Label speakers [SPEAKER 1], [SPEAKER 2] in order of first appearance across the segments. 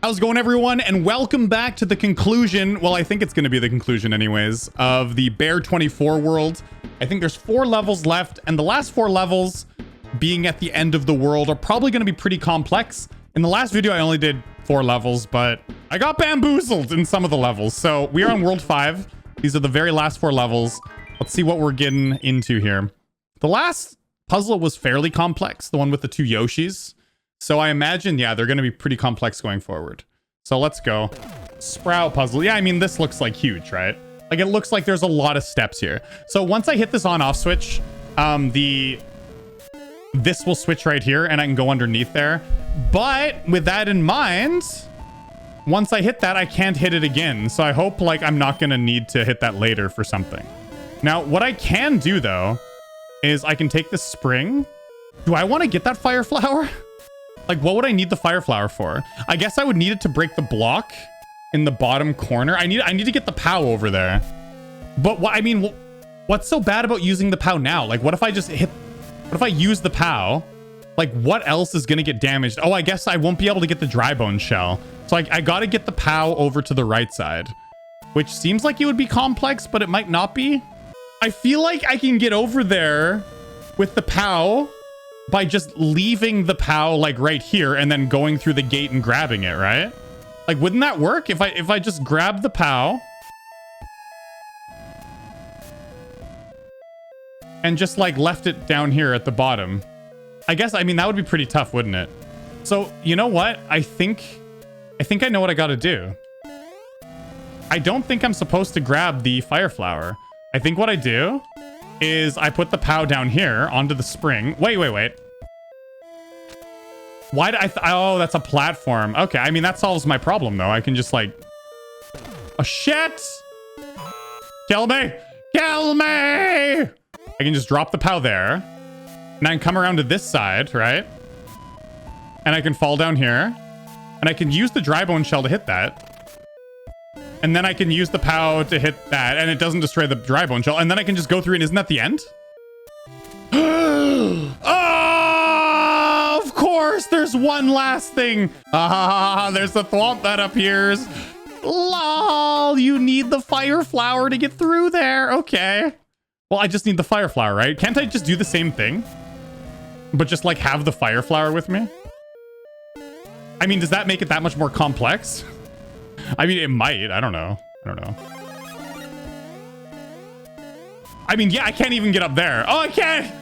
[SPEAKER 1] How's it going, everyone? And welcome back to the conclusion. Well, I think it's going to be the conclusion anyways, of the Bear24 world. I think there's 4 levels left, and the last 4 levels being at the end of the world are probably going to be pretty complex. In the last video, I only did 4 levels, but I got bamboozled in some of the levels. So we are on world 5. These are the very last 4 levels. Let's see what we're getting into here. The last puzzle was fairly complex, the one with the 2 Yoshis. So I imagine, yeah, they're going to be pretty complex going forward. So let's go. Sprout puzzle. Yeah, I mean, this looks like huge, right? Like, it looks like there's a lot of steps here. So once I hit this on-off switch, this will switch right here, and I can go underneath there. But with that in mind, once I hit that, I can't hit it again. So I hope, like, I'm not going to need to hit that later for something. Now, what I can do, though, is I can take this spring. Do I want to get that fire flower? Like, what would I need the fire flower for? I guess I would need it to break the block in the bottom corner. I need to get the POW over there. But what, I mean, what's so bad about using the POW now? Like, what if I just hit, what if I use the POW? Like, what else is going to get damaged? Oh, I guess I won't be able to get the dry bone shell. So I got to get the POW over to the right side, which seems like it would be complex, but it might not be. I feel like I can get over there with the POW by just leaving the POW like right here and then going through the gate and grabbing it, right? Like, wouldn't that work if I just grab the POW and just like left it down here at the bottom? I guess, I mean, that would be pretty tough, wouldn't it? So, you know what? I think I know what I got to do. I don't think I'm supposed to grab the fire flower. I think what I do is I put the POW down here onto the spring. Wait. Why did oh, that's a platform. Okay, I mean, that solves my problem, though. I can just, like... Oh, shit! Kill me! Kill me! I can just drop the POW there. And I can come around to this side, right? And I can fall down here. And I can use the dry bone shell to hit that. And then I can use the POW to hit that, and it doesn't destroy the dry bone shell. And then I can just go through, and isn't that the end? Oh, of course, there's one last thing. Ah, there's the thwomp that appears. Lol, you need the fire flower to get through there. Okay. Well, I just need the fire flower, right? Can't I just do the same thing? But just, like, have the fire flower with me? I mean, does that make it that much more complex? I mean, it might. I don't know. I mean, yeah, I can't even get up there. Oh, I can't.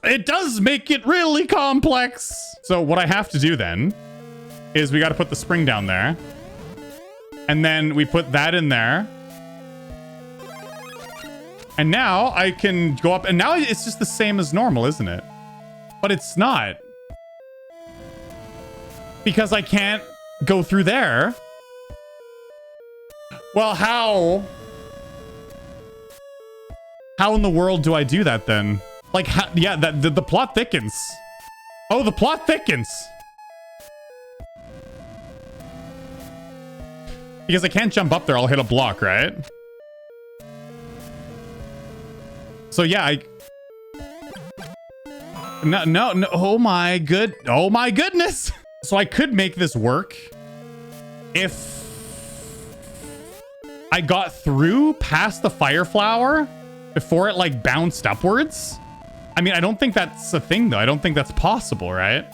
[SPEAKER 1] It does make it really complex. So what I have to do then is we got to put the spring down there. And then we put that in there. And now I can go up. And now it's just the same as normal, isn't it? But it's not. Because I can't go through there. Well, how in the world do I do that then? Like, how, yeah, the plot thickens. Oh, the plot thickens. Because I can't jump up there, I'll hit a block, right? So yeah, no, oh my goodness. So I could make this work if I got through past the fire flower before it like bounced upwards. I mean, I don't think that's a thing though. I don't think that's possible, right?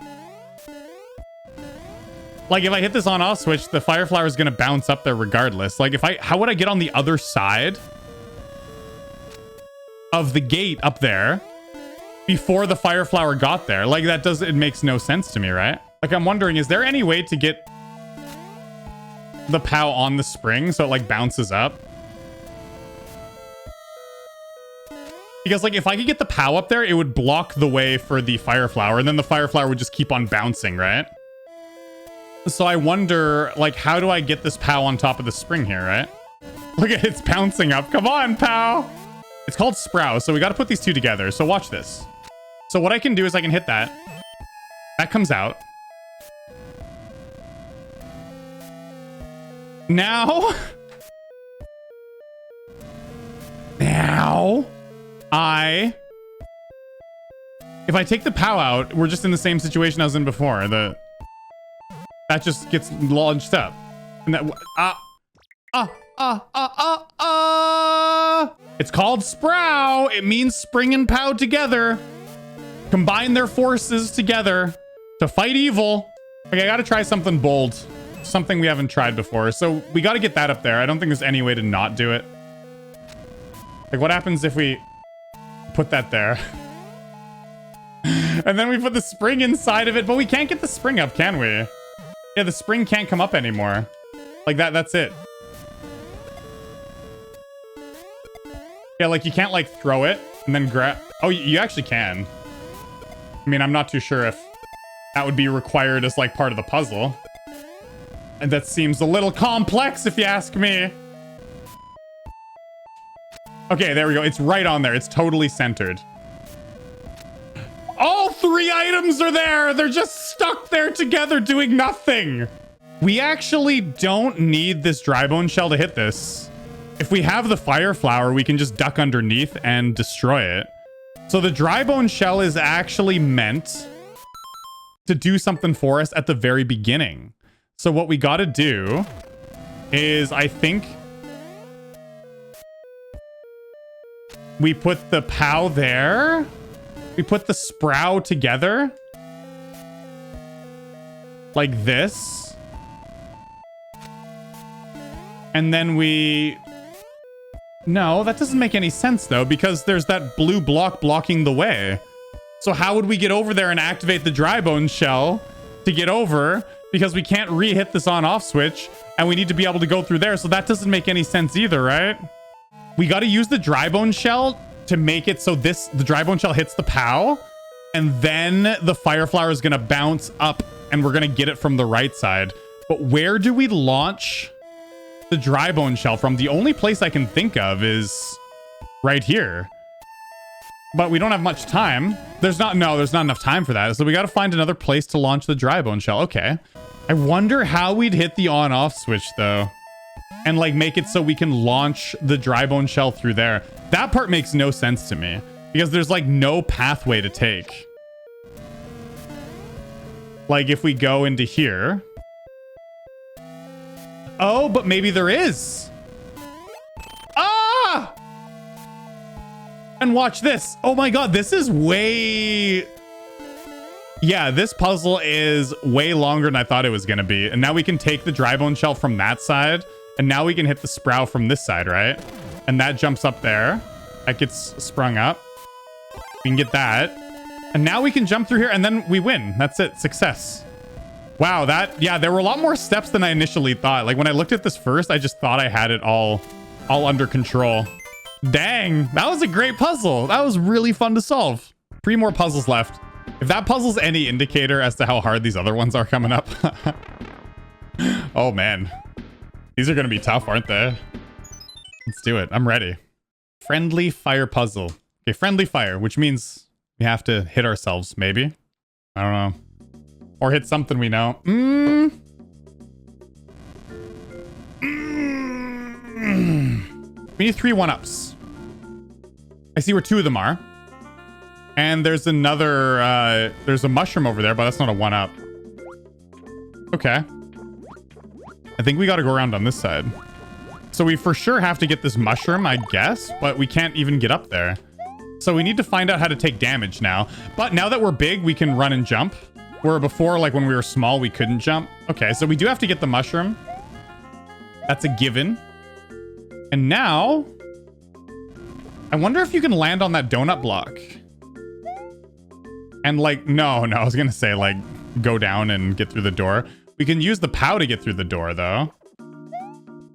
[SPEAKER 1] Like, if I hit this on-off switch, the fire flower is going to bounce up there regardless. Like, how would I get on the other side of the gate up there before the fire flower got there? Like, it makes no sense to me, right? Like, I'm wondering, is there any way to get the POW on the spring so it, like, bounces up? Because, like, if I could get the POW up there, it would block the way for the fire flower, and then the fire flower would just keep on bouncing, right? So I wonder, like, how do I get this POW on top of the spring here, right? Look at it, it's bouncing up. Come on, POW! It's called Sprout, so we got to put these 2 together. So watch this. So what I can do is I can hit that. That comes out. Now, if I take the POW out, we're just in the same situation I was in before. that just gets launched up. And that, it's called Sprow. It means Spring and Pow together. Combine their forces together to fight evil. Okay, I gotta try something bold. Something we haven't tried before. So we gotta get that up there. I don't think there's any way to not do it. Like, what happens if we put that there? And then we put the spring inside of it, but we can't get the spring up, can we? Yeah, the spring can't come up anymore. Like that's it. Yeah, like you can't like throw it and then grab. Oh, you actually can. I mean, I'm not too sure if that would be required as like part of the puzzle. And that seems a little complex if you ask me. Okay, there we go. It's right on there. It's totally centered. All three items are there. They're just stuck there together doing nothing. We actually don't need this dry bone shell to hit this. If we have the fire flower, we can just duck underneath and destroy it. So the dry bone shell is actually meant to do something for us at the very beginning. So what we got to do is, I think we put the POW there. We put the Sprow together. Like this. And then we... No, that doesn't make any sense though, because there's that blue block blocking the way. So how would we get over there and activate the dry bone shell to get over? Because we can't re-hit this on-off switch, and we need to be able to go through there. So that doesn't make any sense either, right? We got to use the dry bone shell to make it so the dry bone shell hits the POW, and then the fire flower is going to bounce up, and we're going to get it from the right side. But where do we launch the dry bone shell from? The only place I can think of is right here. But we don't have much time. There's not enough time for that. So we got to find another place to launch the dry bone shell. Okay. I wonder how we'd hit the on-off switch though. And like make it so we can launch the dry bone shell through there. That part makes no sense to me because there's like no pathway to take. Like if we go into here. Oh, but maybe there is. Ah! And watch this. Oh my god, this is way... Yeah, this puzzle is way longer than I thought it was going to be. And now we can take the dry bone shell from that side. And now we can hit the Sprow from this side, right? And that jumps up there. That gets sprung up. We can get that. And now we can jump through here and then we win. That's it. Success. Wow, yeah, there were a lot more steps than I initially thought. Like when I looked at this first, I just thought I had it all under control. Dang, that was a great puzzle. That was really fun to solve. 3 more puzzles left. If that puzzle's any indicator as to how hard these other ones are coming up. Oh man, these are gonna be tough, aren't they? Let's do it. I'm ready. Friendly fire puzzle. Okay, friendly fire, which means we have to hit ourselves, maybe. I don't know. Or hit something we know. We need 3 1-ups. I see where 2 of them are. And there's another, there's a mushroom over there, but that's not a 1-up. Okay. I think we got to go around on this side. So we for sure have to get this mushroom, I guess, but we can't even get up there. So we need to find out how to take damage now. But now that we're big, we can run and jump. Where before, like when we were small, we couldn't jump. Okay, so we do have to get the mushroom. That's a given. And now, I wonder if you can land on that donut block. And like, no, I was gonna say like, go down and get through the door. We can use the POW to get through the door though.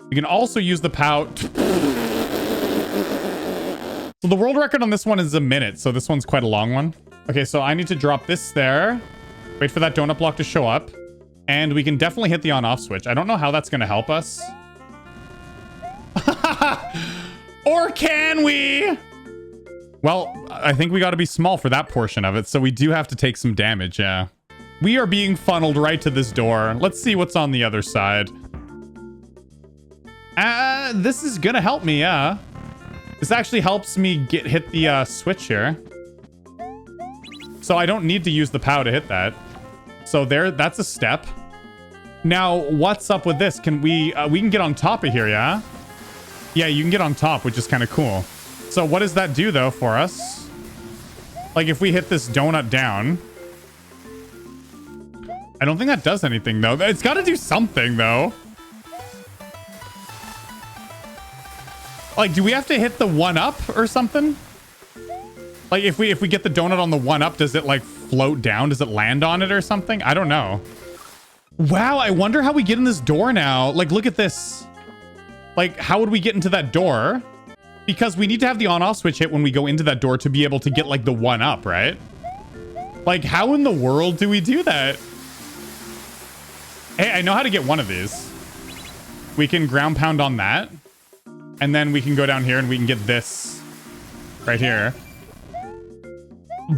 [SPEAKER 1] We can also use the POW. So the world record on this one is a minute. So this one's quite a long one. Okay, so I need to drop this there. Wait for that donut block to show up. And we can definitely hit the on-off switch. I don't know how that's going to help us. Or can we? Well, I think we got to be small for that portion of it. So we do have to take some damage, yeah. We are being funneled right to this door. Let's see what's on the other side. This is going to help me, yeah. This actually helps me hit the switch here. So I don't need to use the POW to hit that. So that's a step. Now, what's up with this? Can we can get on top of here, yeah? Yeah, you can get on top, which is kind of cool. So what does that do, though, for us? Like, if we hit this donut down... I don't think that does anything, though. It's got to do something, though. Like, do we have to hit the 1-up or something? Like, if we get the donut on the 1-up, does it, like, float down? Does it land on it or something? I don't know. Wow, I wonder how we get in this door now. Like, look at this. Like, how would we get into that door? Because we need to have the on-off switch hit when we go into that door to be able to get, like, the 1-up, right? Like, how in the world do we do that? Hey, I know how to get one of these. We can ground pound on that. And then we can go down here and we can get this right here.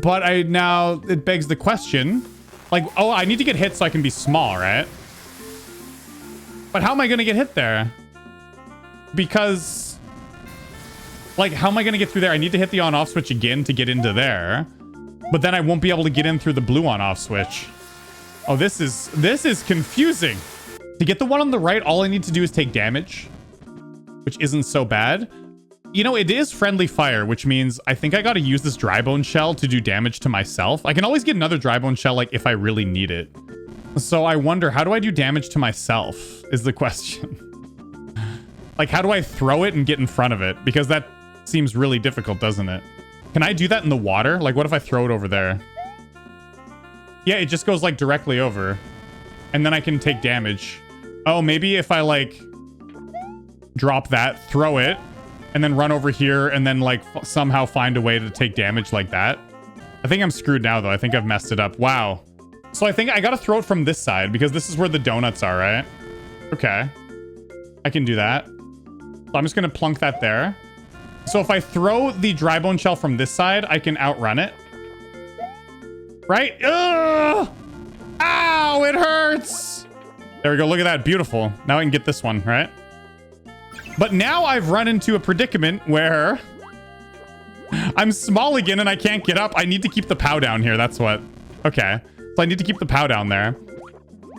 [SPEAKER 1] But now it begs the question, like, oh, I need to get hit so I can be small, right? But how am I going to get hit there? Because, like, how am I going to get through there? I need to hit the on-off switch again to get into there. But then I won't be able to get in through the blue on-off switch. Oh, this is confusing. To get the one on the right, all I need to do is take damage, which isn't so bad. You know, it is friendly fire, which means I think I got to use this dry bone shell to do damage to myself. I can always get another dry bone shell, like, if I really need it. So I wonder, how do I do damage to myself is the question. Like, how do I throw it and get in front of it? Because that seems really difficult, doesn't it? Can I do that in the water? Like, what if I throw it over there? Yeah, it just goes, like, directly over. And then I can take damage. Oh, maybe if I, like, drop that, throw it, and then run over here and then, like, somehow find a way to take damage like that. I think I'm screwed now, though. I think I've messed it up. Wow. So I think I gotta throw it from this side because this is where the donuts are, right? Okay. I can do that. So I'm just gonna plunk that there. So if I throw the dry bone shell from this side, I can outrun it. Right? Ugh! Ow, it hurts! There we go. Look at that. Beautiful. Now I can get this one, right? But now I've run into a predicament where I'm small again and I can't get up. I need to keep the POW down here. That's what. Okay. So I need to keep the POW down there.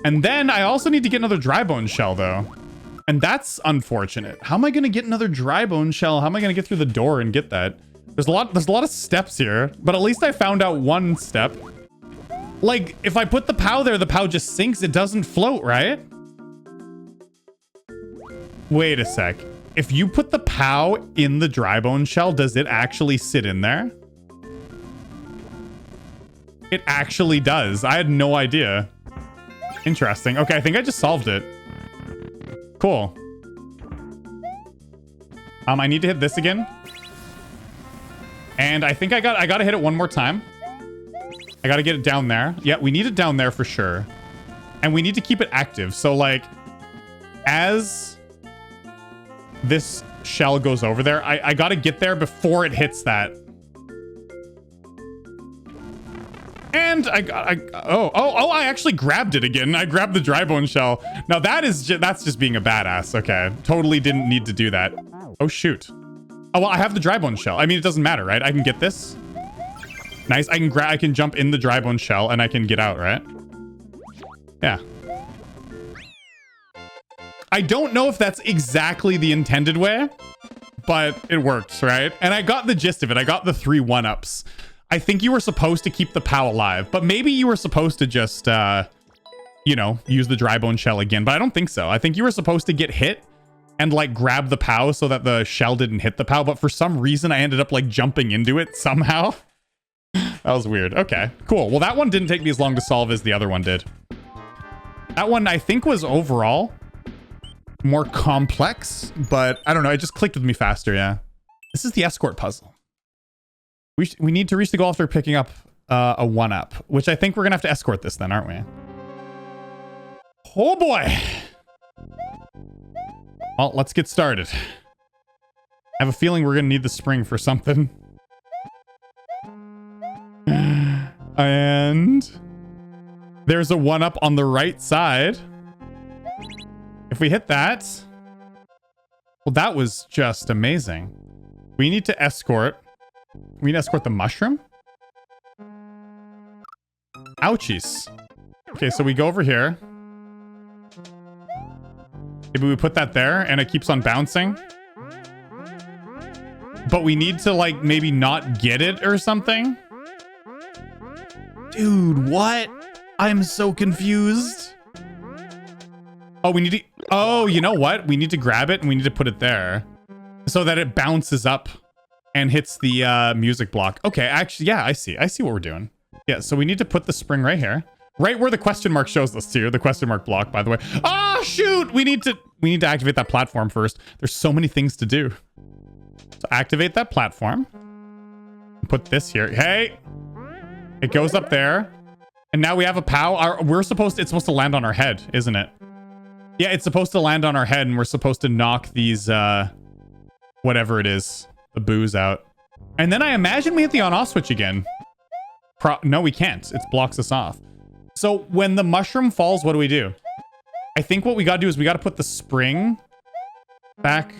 [SPEAKER 1] And then I also need to get another dry bone shell, though. And that's unfortunate. How am I going to get another dry bone shell? How am I going to get through the door and get that? There's a lot of steps here, but at least I found out one step. Like, if I put the POW there, the POW just sinks. It doesn't float, right? Wait a sec. If you put the POW in the dry bone shell, does it actually sit in there? It actually does. I had no idea. Interesting. Okay, I think I just solved it. Cool. I need to hit this again. And I think I gotta hit it one more time. I gotta get it down there. Yeah, we need it down there for sure. And we need to keep it active. So, like, as this shell goes over there, I gotta get there before it hits that. And I actually grabbed it again. I grabbed the dry bone shell. Now that's just being a badass. Okay, totally didn't need to do that. Oh shoot. Oh well, I have the dry bone shell. I mean, it doesn't matter, right? I can get this. Nice. I can jump in the dry bone shell and I can get out, right? Yeah. I don't know if that's exactly the intended way, but it works, right? And I got the gist of it. I got the 3 1-ups. I think you were supposed to keep the POW alive, but maybe you were supposed to just, you know, use the dry bone shell again, but I don't think so. I think you were supposed to get hit and, like, grab the POW so that the shell didn't hit the POW, but for some reason I ended up, like, jumping into it somehow. That was weird. Okay, cool. Well, that one didn't take me as long to solve as the other one did. That one, I think, was overall more complex, but I don't know. It just clicked with me faster, yeah. This is the Escort Puzzle. We need to reach the goal after picking up a 1-up, which I think we're going to have to escort this then, aren't we? Oh, boy. Well, let's get started. I have a feeling we're going to need the spring for something. And there's a 1-up on the right side. If we hit that, well, that was just amazing. We need to escort. We need to escort the mushroom. Ouchies. Okay, so we go over here. Maybe we put that there and it keeps on bouncing. But we need to like maybe not get it or something. Dude, what? I'm so confused. Oh, we need to... Oh, you know what? We need to grab it and we need to put it there so that it bounces up and hits the music block. Okay, actually, yeah, I see. I see what we're doing. Yeah, so we need to put the spring right here. Right where the question mark shows us too. The question mark block, by the way. Oh, shoot! We need to activate that platform first. There's so many things to do. So activate that platform. Put this here. Hey! It goes up there. And now we have a POW. It's supposed to land on our head, isn't it? Yeah, it's supposed to land on our head and we're supposed to knock these, whatever it is, the boos out. And then I imagine we hit the on-off switch again. No, we can't. It blocks us off. So when the mushroom falls, what do? I think what we gotta do is we gotta put the spring back.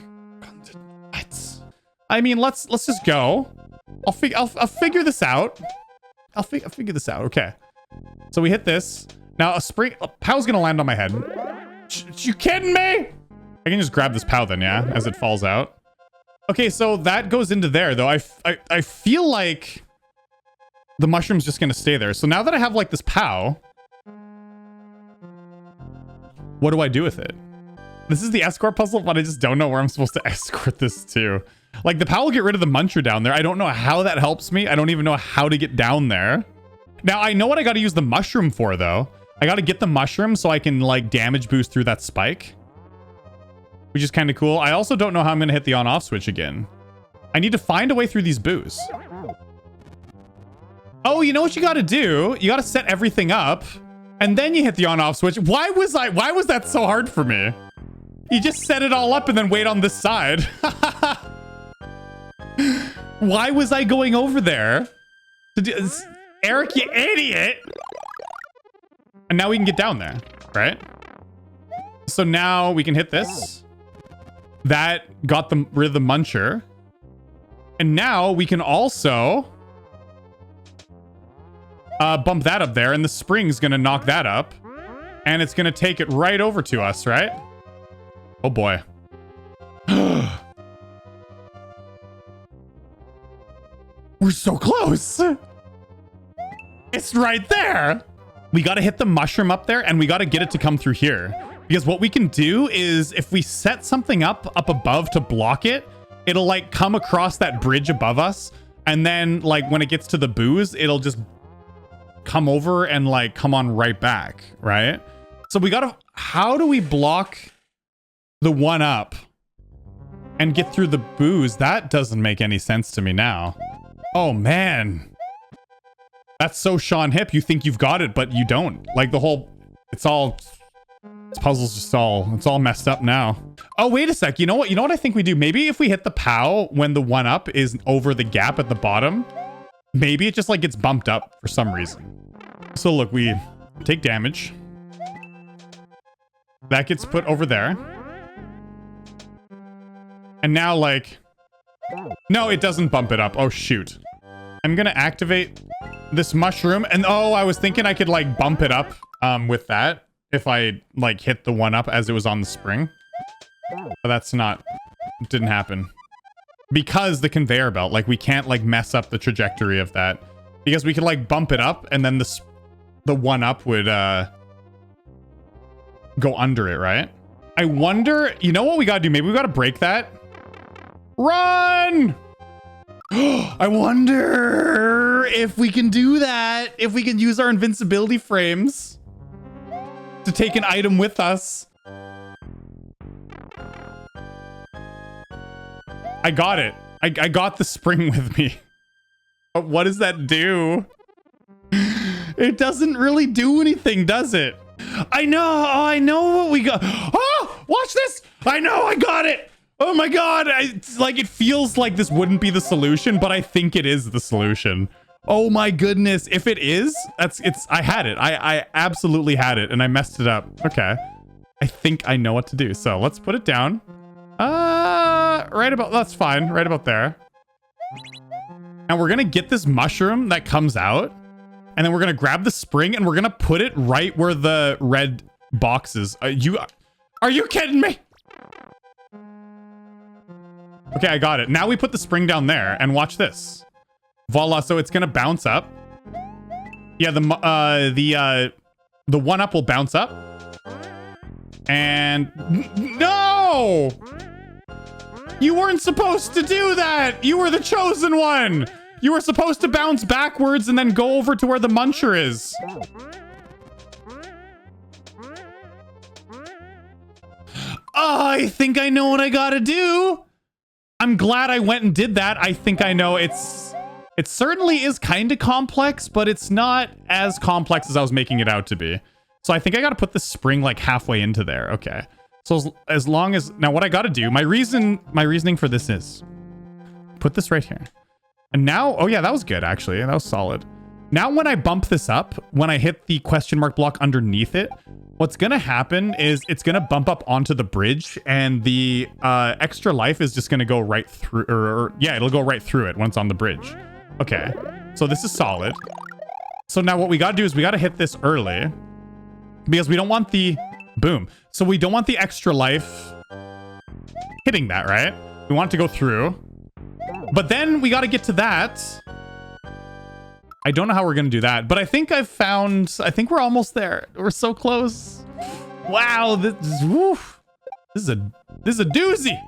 [SPEAKER 1] What? I mean, let's just go. I'll figure this out. I'll figure this out. Okay. So we hit this. Now a POW's gonna land on my head. You kidding me? I can just grab this POW then, yeah, as it falls out. Okay, so that goes into there though. I feel like the mushroom's just gonna stay there. So now that I have like this POW, what do I do with it? This is the escort puzzle, but I just don't know where I'm supposed to escort this to. Like the POW will get rid of the muncher down there. I don't know how that helps me. I don't even know how to get down there. Now I know what I got to use the mushroom for though. I got to get the mushroom so I can like damage boost through that spike, which is kind of cool. I also don't know how I'm going to hit the on-off switch again. I need to find a way through these boos. Oh, you know what you got to do? You got to set everything up and then you hit the on-off switch. Why was that so hard for me? You just set it all up and then wait on this side. Why was I going over there? Eric, you idiot. And now we can get down there, right? So now we can hit this. That got rid of the muncher. And now we can also bump that up there. And the spring's going to knock that up. And it's going to take it right over to us, right? Oh, boy. We're so close. It's right there. We got to hit the mushroom up there and we got to get it to come through here. Because what we can do is if we set something up above to block it, it'll like come across that bridge above us. And then like when it gets to the boos, it'll just come over and like come on right back, right? So we got to, how do we block the one up and get through the boos? That doesn't make any sense to me now. Oh man. That's so Sean Hip. You think you've got it, but you don't. Like the whole, this puzzle's just it's all messed up now. Oh, wait a sec. You know what? You know what I think we do? Maybe if we hit the POW when the one up is over the gap at the bottom, maybe it just like gets bumped up for some reason. So look, we take damage. That gets put over there. And now like, no, it doesn't bump it up. Oh, shoot. I'm going to activate this mushroom. And oh, I was thinking I could like bump it up with that if I like hit the one up as it was on the spring. But that's not, it didn't happen. Because the conveyor belt, like we can't like mess up the trajectory of that. Because we could like bump it up and then the one up would go under it, right? I wonder, you know what we gotta do? Maybe we gotta break that. Run! I wonder if we can do that. If we can use our invincibility frames to take an item with us. I got it. I got the spring with me. But what does that do? It doesn't really do anything, does it? I know what we got. Oh, watch this. I know I got it. Oh my God. It's like, it feels like this wouldn't be the solution, but I think it is the solution. Oh my goodness. If it is, I had it. I absolutely had it and I messed it up. Okay. I think I know what to do. So let's put it down. Right about, that's fine. Right about there. And we're going to get this mushroom that comes out. And then we're going to grab the spring and we're going to put it right where the red box is. Are you kidding me? Okay, I got it. Now we put the spring down there and watch this. Voila, so it's gonna bounce up. Yeah, the one up will bounce up. And no! You weren't supposed to do that! You were the chosen one! You were supposed to bounce backwards and then go over to where the muncher is. Oh, I think I know what I gotta do. I'm glad I went and did that. I think I know. It certainly is kind of complex, but it's not as complex as I was making it out to be. So I think I gotta put the spring like halfway into there. Okay. So as long as, now what I gotta do, my reasoning for this is put this right here. And now, oh yeah, that was good actually. That was solid. Now when I bump this up, when I hit the question mark block underneath it, what's gonna happen is it's gonna bump up onto the bridge and the extra life is just gonna go right through, or yeah, it'll go right through it when it's on the bridge. Okay, so this is solid. So now what we gotta do is we gotta hit this early because we don't want the, boom. So we don't want the extra life hitting that, right? We want it to go through. But then we gotta get to that. I don't know how we're gonna do that, but I think I think we're almost there. We're so close. Wow, this is a doozy.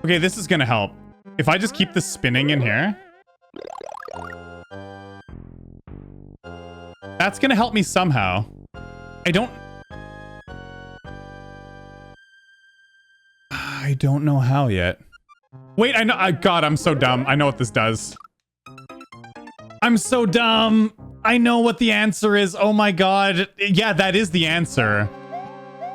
[SPEAKER 1] Okay, this is gonna help. If I just keep this spinning in here. That's gonna help me somehow. I don't know how yet. Wait, I know. God, I'm so dumb. I know what this does. I'm so dumb. I know what the answer is. Oh my God. Yeah, that is the answer.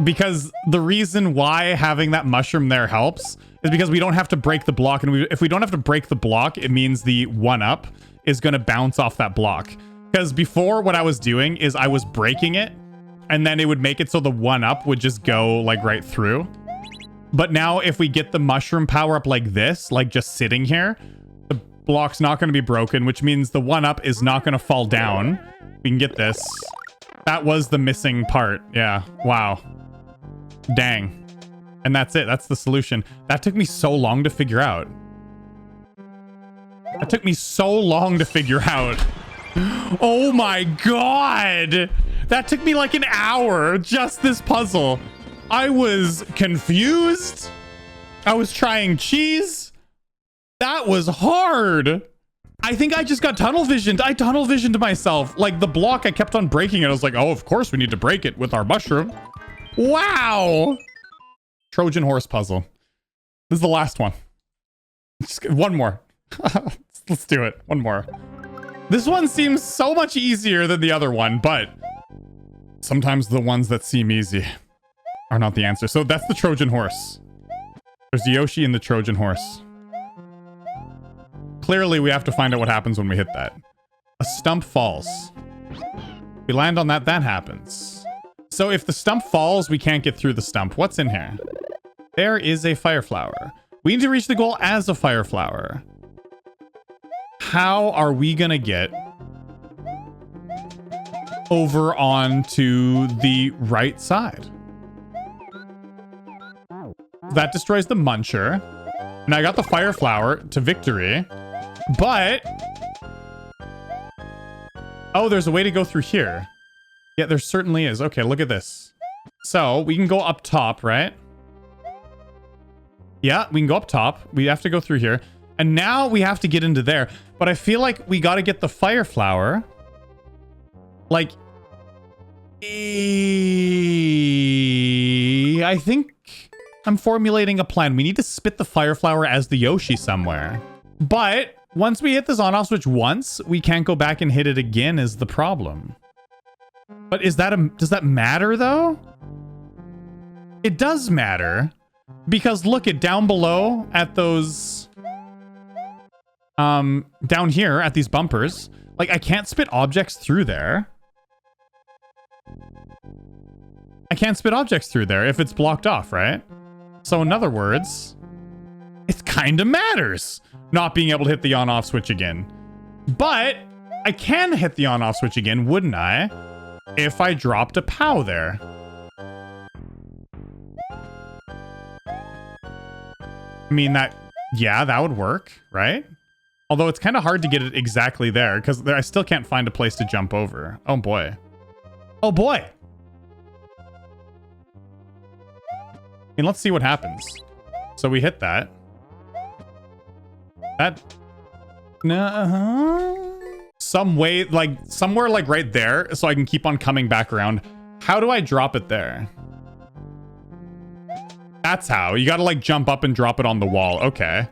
[SPEAKER 1] Because the reason why having that mushroom there helps is because we don't have to break the block. And if we don't have to break the block, it means the one up is going to bounce off that block. Because before, what I was doing is I was breaking it and then it would make it so the one up would just go like right through. But now if we get the mushroom power up like this, like just sitting here, the block's not going to be broken, which means the one up is not going to fall down. We can get this. That was the missing part. Yeah. Wow. Dang. And that's it. That's the solution. That took me so long to figure out. That took me so long to figure out. Oh my God. That took me like an hour, just this puzzle. I was confused. I was trying cheese. That was hard. I think I just got tunnel visioned. I tunnel visioned myself. Like the block, I kept on breaking it. I was like, oh, of course we need to break it with our mushroom. Wow. Trojan horse puzzle. This is the last one. Just one more. Let's do it. One more. This one seems so much easier than the other one, but sometimes the ones that seem easy are not the answer. So that's the Trojan horse. There's Yoshi and the Trojan horse. Clearly, we have to find out what happens when we hit that. A stump falls. We land on that, that happens. So if the stump falls, we can't get through the stump. What's in here? There is a fire flower. We need to reach the goal as a fire flower. How are we gonna get over onto the right side? That destroys the muncher. And I got the fire flower to victory. But oh, there's a way to go through here. Yeah, there certainly is. Okay, look at this. So we can go up top, right? Yeah, we can go up top. We have to go through here. And now we have to get into there. But I feel like we got to get the fire flower. Like, I think I'm formulating a plan. We need to spit the fire flower as the Yoshi somewhere. But once we hit this on-off switch once, we can't go back and hit it again is the problem. But is that does that matter though? It does matter. Because look at down below at those, down here at these bumpers, like I can't spit objects through there. I can't spit objects through there if it's blocked off, right? So in other words, it kind of matters not being able to hit the on-off switch again. But I can hit the on-off switch again, wouldn't I? If I dropped a POW there. I mean, that Yeah, that would work, right? Although it's kind of hard to get it exactly there because I still can't find a place to jump over. Oh boy. Oh boy. And let's see what happens. So we hit that. That. Some way, like somewhere like right there so I can keep on coming back around. How do I drop it there? That's how. You got to like jump up and drop it on the wall. Okay.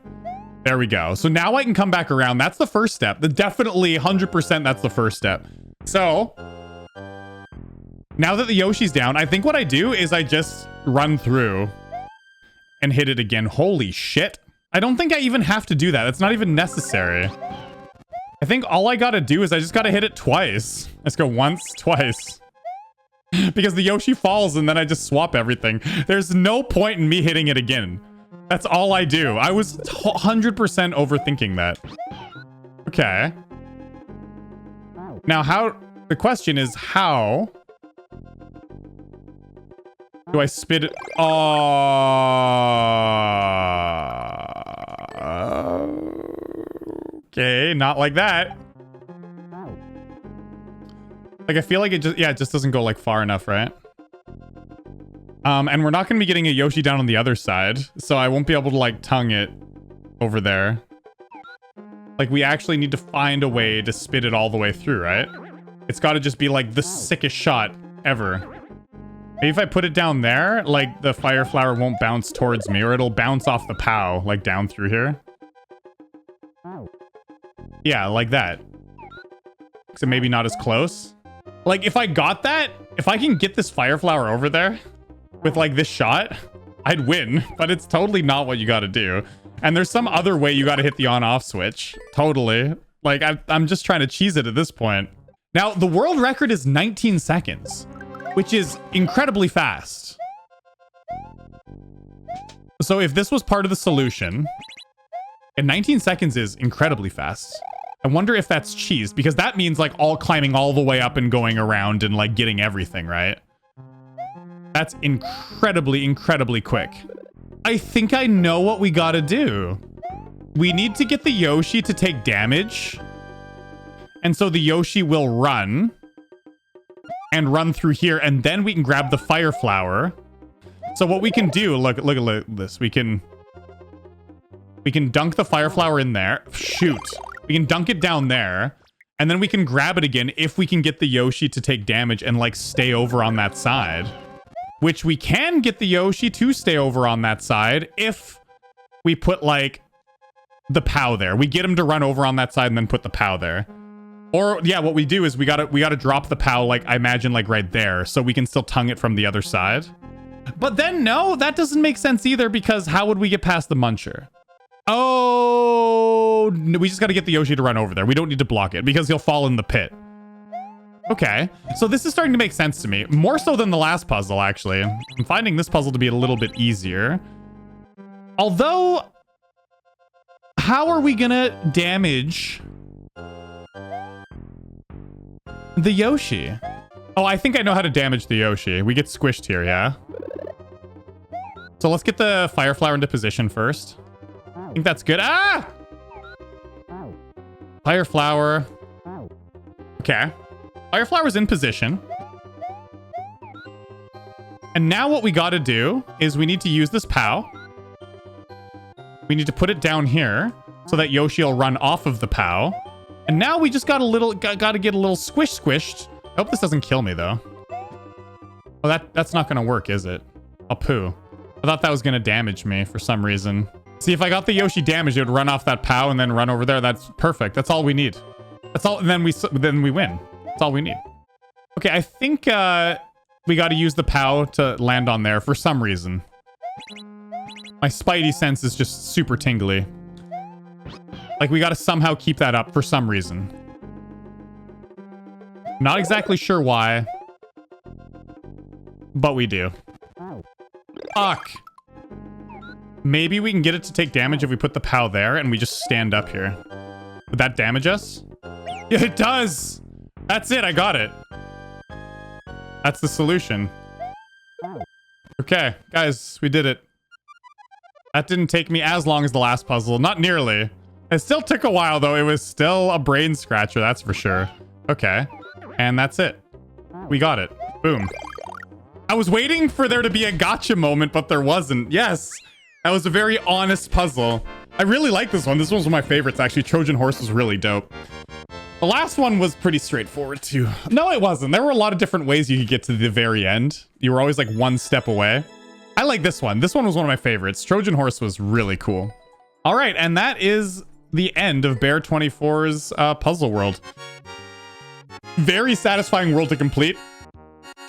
[SPEAKER 1] There we go. So now I can come back around. That's the first step. Definitely 100% that's the first step. So now that the Yoshi's down, I think what I do is I just run through and hit it again. Holy shit. I don't think I even have to do that. It's not even necessary. I think all I got to do is I just got to hit it twice. Let's go once, twice. Because the Yoshi falls and then I just swap everything. There's no point in me hitting it again. That's all I do. I was 100% overthinking that. Okay. Now, the question is, how do I spit it? Okay, not like that. Like, I feel like it just doesn't go like far enough, right? And we're not going to be getting a Yoshi down on the other side, so I won't be able to like tongue it over there. Like, we actually need to find a way to spit it all the way through, right? It's got to just be like the sickest shot ever. Maybe if I put it down there, like the fire flower won't bounce towards me, or it'll bounce off the POW, like down through here. Yeah, like that. So maybe not as close. Like, if I got that, if I can get this fire flower over there with like this shot, I'd win, but it's totally not what you got to do. And there's some other way you got to hit the on-off switch. Totally. Like, I'm just trying to cheese it at this point. Now, the world record is 19 seconds, which is incredibly fast. So if this was part of the solution, and 19 seconds is incredibly fast. I wonder if that's cheese, because that means like climbing all the way up and going around and like getting everything, right? That's incredibly, incredibly quick. I think I know what we gotta do. We need to get the Yoshi to take damage. And so the Yoshi will run. And run through here, and then we can grab the fire flower. So what we can do, look at this. We can dunk the fire flower in there. Shoot. We can dunk it down there. And then we can grab it again if we can get the Yoshi to take damage and like stay over on that side. Which we can get the Yoshi to stay over on that side if we put like the POW there. We get him to run over on that side and then put the POW there. Or yeah, what we do is we gotta drop the POW, like I imagine like right there, so we can still tongue it from the other side. But then no, that doesn't make sense either, because how would we get past the Muncher? Oh, we just gotta get the Yoshi to run over there. We don't need to block it because he'll fall in the pit. Okay, so this is starting to make sense to me. More so than the last puzzle, actually. I'm finding this puzzle to be a little bit easier. Although, how are we gonna damage the Yoshi? Oh, I think I know how to damage the Yoshi. We get squished here, yeah? So let's get the fire flower into position first. I think that's good. Ah! Fire flower. Okay. Fire flower's in position. And now what we gotta do is we need to use this POW. We need to put it down here so that Yoshi will run off of the POW. And now we just gotta get a little squished. I hope this doesn't kill me though. Oh, that's not gonna work, is it? Oh, poo. I thought that was gonna damage me for some reason. See, if I got the Yoshi damaged, it would run off that POW and then run over there. That's perfect. That's all we need. That's all. And then we win. That's all we need. Okay, I think we got to use the POW to land on there for some reason. My spidey sense is just super tingly. Like, we got to somehow keep that up for some reason. Not exactly sure why, but we do. Fuck. Maybe we can get it to take damage if we put the POW there and we just stand up here. Would that damage us? Yeah, it does. That's it. I got it. That's the solution. Okay, guys, we did it. That didn't take me as long as the last puzzle. Not nearly. It still took a while, though. It was still a brain scratcher, that's for sure. Okay. And that's it. We got it. Boom. I was waiting for there to be a gotcha moment, but there wasn't. Yes. That was a very honest puzzle. I really like this one. This one's one of my favorites, actually. Trojan horse was really dope. The last one was pretty straightforward, too. No, it wasn't. There were a lot of different ways you could get to the very end. You were always like one step away. I like this one. This one was one of my favorites. Trojan horse was really cool. All right, and that is the end of Bear24's puzzle world. Very satisfying world to complete.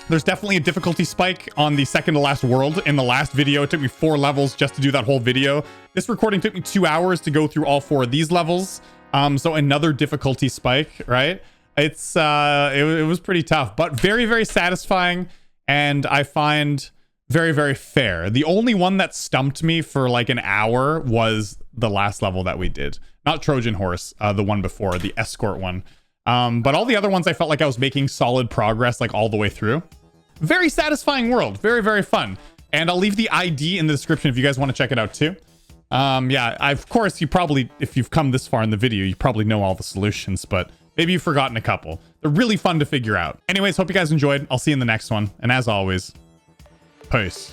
[SPEAKER 1] There's definitely a difficulty spike on the second to last world. In the last video, it took me 4 levels just to do that whole video. This recording took me 2 hours to go through all 4 of these levels. So another difficulty spike, right? It was pretty tough, but very, very satisfying. And I find very, very fair. The only one that stumped me for like an hour was the last level that we did. Not Trojan horse, the one before, the escort one. But all the other ones, I felt like I was making solid progress like all the way through. Very satisfying world. Very, very fun. And I'll leave the ID in the description if you guys want to check it out too. Yeah, of course, you probably, if you've come this far in the video, you probably know all the solutions, but maybe you've forgotten a couple. They're really fun to figure out. Anyways, hope you guys enjoyed. I'll see you in the next one. And as always, peace.